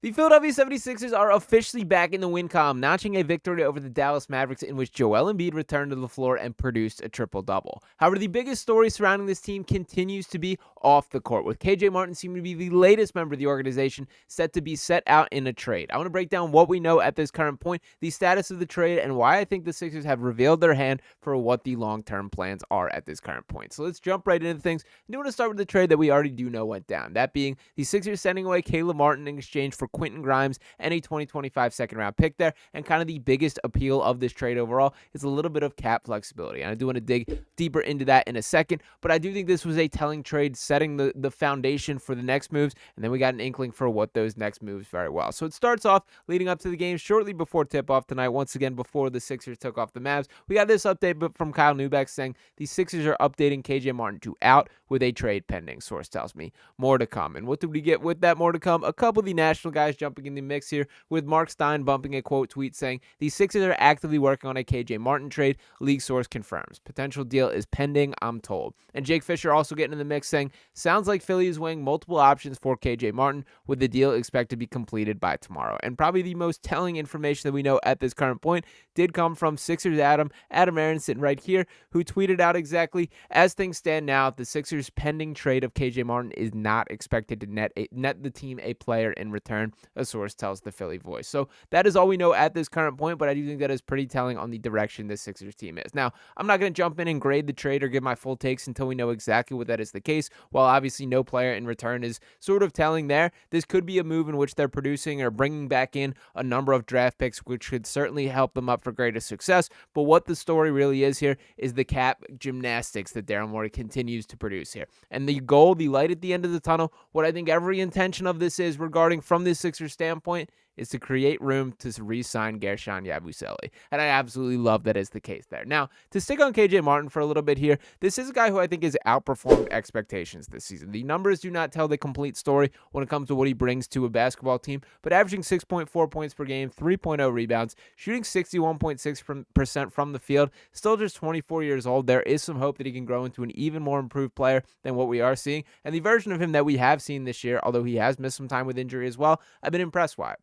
The Philadelphia 76ers are officially back in the win column, notching a victory over the Dallas Mavericks in which Joel Embiid returned to the floor and produced a triple-double. However, the biggest story surrounding this team continues to be off the court, with KJ Martin seeming to be the latest member of the organization set to be set out in a trade. I want to break down what we know at this current point, the status of the trade, and why I think the Sixers have revealed their hand for what the long-term plans are at this current point. So let's jump right into things. I do want to start with the trade that we already do know went down, that being the Sixers sending away Caleb Martin in exchange for Quentin Grimes and a 2025 second-round pick there. And kind of the biggest appeal of this trade overall is a little bit of cap flexibility. And I do want to dig deeper into that in a second, but I do think this was a telling trade, setting the foundation for the next moves, and then we got an inkling for what those next moves very well. So it starts off leading up to the game shortly before tip-off tonight, once again before the Sixers took off the Mavs. We got this update from Kyle Neubeck saying the Sixers are updating KJ Martin to out with a trade pending, source tells me. More to come. And what did we get with that more to come? A couple of the national guys jumping in the mix here, with Mark Stein bumping a quote tweet saying the Sixers are actively working on a KJ Martin trade. League source confirms. Potential deal is pending, I'm told. And Jake Fisher also getting in the mix saying, sounds like Philly is weighing multiple options for KJ Martin, with the deal expected to be completed by tomorrow. And probably the most telling information that we know at this current point did come from Sixers Adam Aaron sitting right here, who tweeted out exactly, as things stand now, the Sixers pending trade of KJ Martin is not expected to net the team a player in return, a source tells the Philly Voice. So that is all we know at this current point, but I do think that is pretty telling on the direction this Sixers team is. Now, I'm not going to jump in and grade the trade or give my full takes until we know exactly what that is the case. While obviously no player in return is sort of telling there, this could be a move in which they're producing or bringing back in a number of draft picks, which could certainly help them up for greater success. But what the story really is here is the cap gymnastics that Daryl Morey continues to produce here. And the goal, the light at the end of the tunnel, what I think every intention of this is regarding from this Sixers standpoint, is to create room to re-sign Guerschon Yabusele. And I absolutely love that is the case there. Now, to stick on KJ Martin for a little bit here, this is a guy who I think has outperformed expectations this season. The numbers do not tell the complete story when it comes to what he brings to a basketball team, but averaging 6.4 points per game, 3.0 rebounds, shooting 61.6% from the field, still just 24 years old. There is some hope that he can grow into an even more improved player than what we are seeing. And the version of him that we have seen this year, although he has missed some time with injury as well, I've been impressed by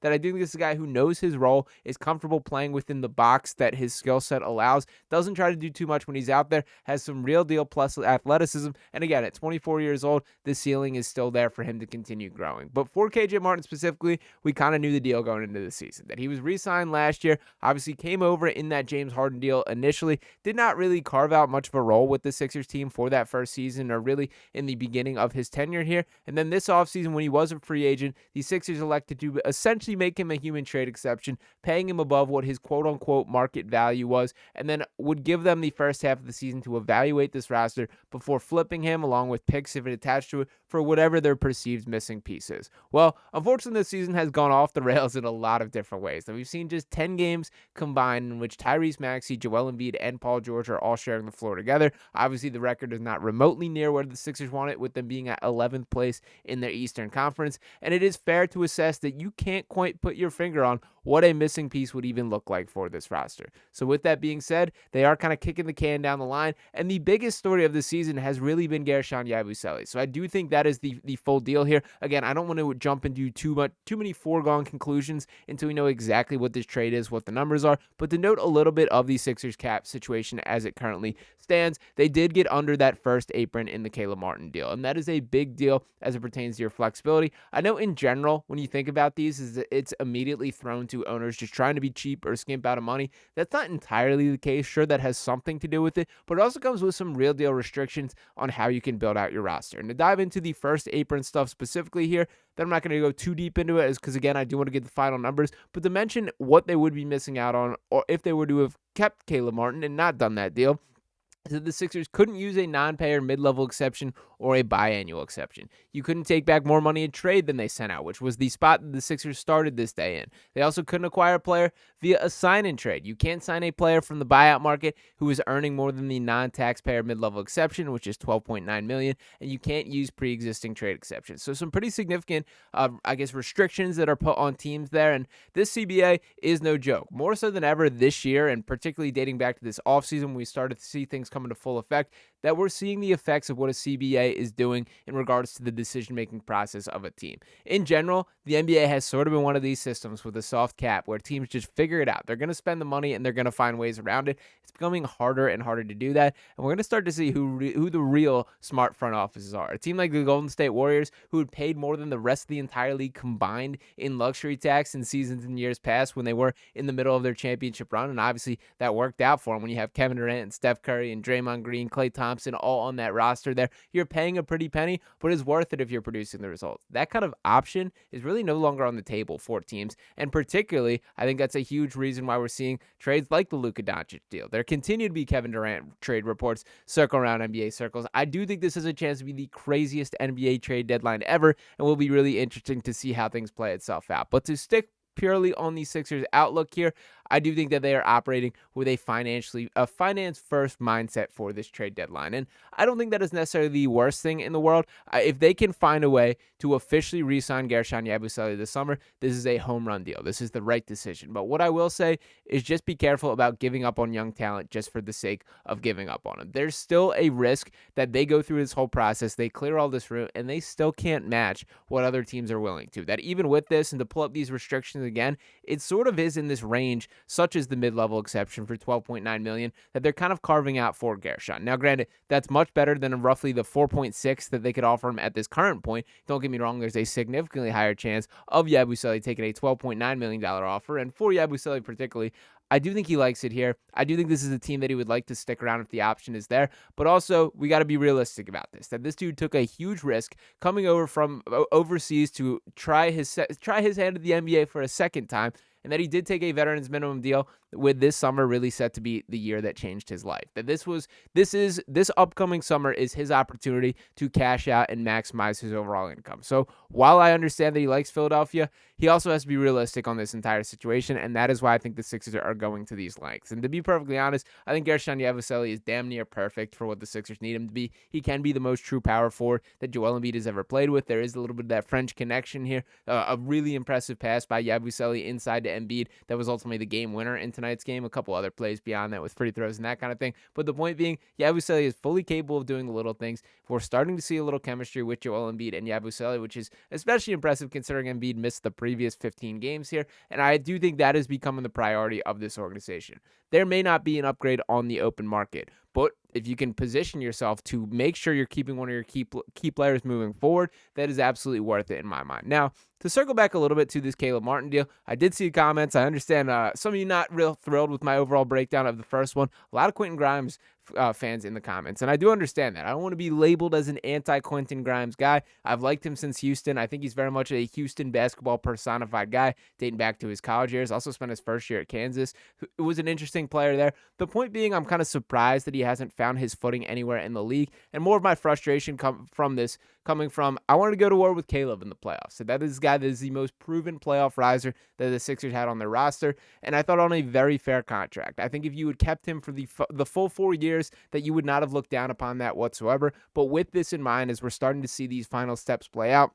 that. I do think this is a guy who knows his role, is comfortable playing within the box that his skill set allows, doesn't try to do too much when he's out there, has some real deal plus athleticism, and again, at 24 years old, the ceiling is still there for him to continue growing. But for KJ Martin specifically, we kind of knew the deal going into the season, that he was re-signed last year, obviously came over in that James Harden deal initially, did not really carve out much of a role with the Sixers team for that first season, or really in the beginning of his tenure here, and then this offseason when he was a free agent, the Sixers elected to essentially make him a human trade exception, paying him above what his quote-unquote market value was, and then would give them the first half of the season to evaluate this roster before flipping him, along with picks if it attached to it, for whatever their perceived missing pieces. Well, unfortunately, this season has gone off the rails in a lot of different ways. And we've seen just 10 games combined in which Tyrese Maxey, Joel Embiid, and Paul George are all sharing the floor together. Obviously, the record is not remotely near where the Sixers want it, with them being at 11th place in their Eastern Conference. And it is fair to assess that you can't quite put your finger on what a missing piece would even look like for this roster. So with that being said, they are kind of kicking the can down the line, and the biggest story of the season has really been Guerschon Yabusele. So I do think that is the full deal here. Again, I don't want to jump into too many foregone conclusions until we know exactly what this trade is, what the numbers are, but to note a little bit of the Sixers cap situation as it currently stands, they did get under that first apron in the Caleb Martin deal, and that is a big deal as it pertains to your flexibility. I know in general, when you think about these, is that it's immediately thrown to owners just trying to be cheap or skimp out of money. That's not entirely the case. Sure, that has something to do with it, but it also comes with some real deal restrictions on how you can build out your roster. And to dive into the first apron stuff specifically here, that I'm not going to go too deep into it, is because, again, I do want to get the final numbers, but to mention what they would be missing out on, or if they were to have kept Caleb Martin and not done that deal, so the Sixers couldn't use a non-payer mid-level exception or a biannual exception. You couldn't take back more money in trade than they sent out, which was the spot that the Sixers started this day in. They also couldn't acquire a player via a sign-in trade. You can't sign a player from the buyout market who is earning more than the non-taxpayer mid-level exception, which is $12.9 million, and you can't use pre-existing trade exceptions. So some pretty significant, restrictions that are put on teams there, and this CBA is no joke. More so than ever this year, and particularly dating back to this offseason when we started to see things come into full effect, that we're seeing the effects of what a CBA is doing in regards to the decision-making process of a team. In general, the NBA has sort of been one of these systems with a soft cap where teams just figure it out. They're going to spend the money and they're going to find ways around it. It's becoming harder and harder to do that, and we're going to start to see who the real smart front offices are. A team like the Golden State Warriors, who had paid more than the rest of the entire league combined in luxury tax in seasons and years past when they were in the middle of their championship run, and obviously that worked out for them when you have Kevin Durant and Steph Curry and Draymond Green, Klay Thompson all on that roster there. You're paying a pretty penny, but it's worth it if you're producing the results. That kind of option is really no longer on the table for teams, and particularly, I think that's a huge reason why we're seeing trades like the Luka Doncic deal. There continue to be Kevin Durant trade reports circle around NBA circles. I do think this has a chance to be the craziest NBA trade deadline ever, and will be really interesting to see how things play itself out. But to stick purely on the Sixers outlook here, I do think that they are operating with a finance-first mindset for this trade deadline. And I don't think that is necessarily the worst thing in the world. If they can find a way to officially re-sign Guerschon Yabusele this summer, this is a home run deal. This is the right decision. But what I will say is just be careful about giving up on young talent just for the sake of giving up on them. There's still a risk that they go through this whole process, they clear all this route, and they still can't match what other teams are willing to. That even with this, and to pull up these restrictions again, it sort of is in this range, such as the mid-level exception for $12.9 million, that they're kind of carving out for Guerschon. Now, granted, that's much better than roughly the $4.6 that they could offer him at this current point. Don't get me wrong, there's a significantly higher chance of Yabusele taking a $12.9 million offer, and for Yabusele particularly, I do think he likes it here. I do think this is a team that he would like to stick around if the option is there. But also, we got to be realistic about this, that this dude took a huge risk coming over from overseas to try his hand at the NBA for a second time, and that he did take a veterans minimum deal, with this summer really set to be the year that changed his life. That this upcoming summer is his opportunity to cash out and maximize his overall income. So while I understand that he likes Philadelphia, he also has to be realistic on this entire situation, and that is why I think the Sixers are going to these lengths. And to be perfectly honest, I think Guerschon Yabusele is damn near perfect for what the Sixers need him to be. He can be the most true power forward that Joel Embiid has ever played with. There is a little bit of that French connection here. A really impressive pass by Yabusele inside to Embiid that was ultimately the game winner in tonight's game. A couple other plays beyond that with free throws and that kind of thing. But the point being, Yabusele is fully capable of doing the little things. We're starting to see a little chemistry with Joel Embiid and Yabusele, which is especially impressive considering Embiid missed the previous 15 games here. And I do think that is becoming the priority of this organization. There may not be an upgrade on the open market, but if you can position yourself to make sure you're keeping one of your key players moving forward, that is absolutely worth it in my mind. Now, to circle back a little bit to this Caleb Martin deal, I did see comments. I understand some of you not real thrilled with my overall breakdown of the first one. A lot of Quentin Grimes fans in the comments, and I do understand that. I don't want to be labeled as an anti-Quentin Grimes guy. I've liked him since Houston. I think he's very much a Houston basketball personified guy, dating back to his college years. Also spent his first year at Kansas. It was an interesting player there. The point being, I'm kind of surprised that he hasn't found his footing anywhere in the league, and more of my frustration coming from I wanted to go to war with Caleb in the playoffs. So that is a guy that is the most proven playoff riser that the Sixers had on their roster, and I thought on a very fair contract. I think if you had kept him for the full 4 years, that you would not have looked down upon that whatsoever. But with this in mind, as we're starting to see these final steps play out,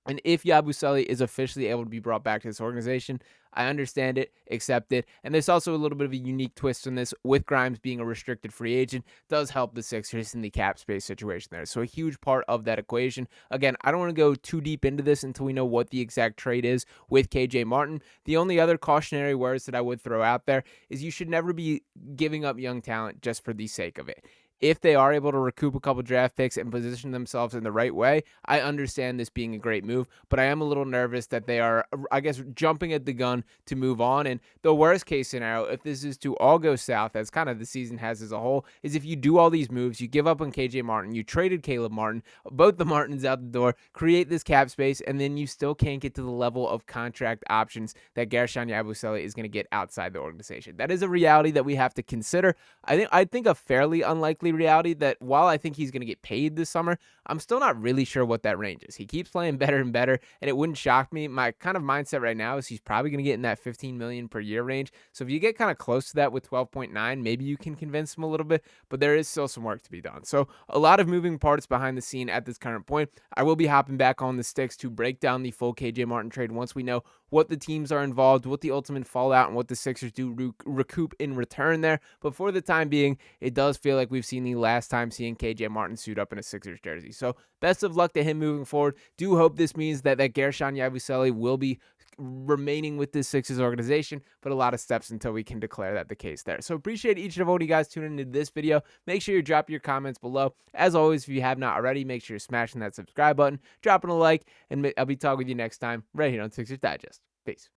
and if Yabusele is officially able to be brought back to this organization, I understand it, accept it. And there's also a little bit of a unique twist on this, with Grimes being a restricted free agent, does help the Sixers in the cap space situation there. So a huge part of that equation. Again, I don't want to go too deep into this until we know what the exact trade is with KJ Martin. The only other cautionary words that I would throw out there is you should never be giving up young talent just for the sake of it. If they are able to recoup a couple draft picks and position themselves in the right way, I understand this being a great move, but I am a little nervous that they are, I guess, jumping at the gun to move on. And the worst case scenario, if this is to all go south, as kind of the season has as a whole, is if you do all these moves, you give up on KJ Martin, you traded Caleb Martin, both the Martins out the door, create this cap space, and then you still can't get to the level of contract options that Guerschon Yabusele is going to get outside the organization. That is a reality that we have to consider. I think a fairly unlikely reality that while I think he's going to get paid this summer, I'm still not really sure what that range is. He keeps playing better and better, and it wouldn't shock me. My kind of mindset right now is he's probably going to get in that $15 million per year range. So if you get kind of close to that with 12.9, maybe you can convince him a little bit, but there is still some work to be done. So a lot of moving parts behind the scene at this current point. I will be hopping back on the sticks to break down the full KJ Martin trade once we know what the teams are involved, what the ultimate fallout, and what the Sixers do recoup in return there. But for the time being, it does feel like we've seen seen the last time seeing KJ Martin suit up in a Sixers jersey. So best of luck to him moving forward. Do hope this means that Guerschon Yabusele will be remaining with this Sixers organization, but a lot of steps until we can declare that the case there. So appreciate each and every one of you guys tuning into this video. Make sure you drop your comments below. As always, if you have not already, make sure you're smashing that subscribe button, dropping a like, and I'll be talking with you next time right here on Sixers Digest. Peace.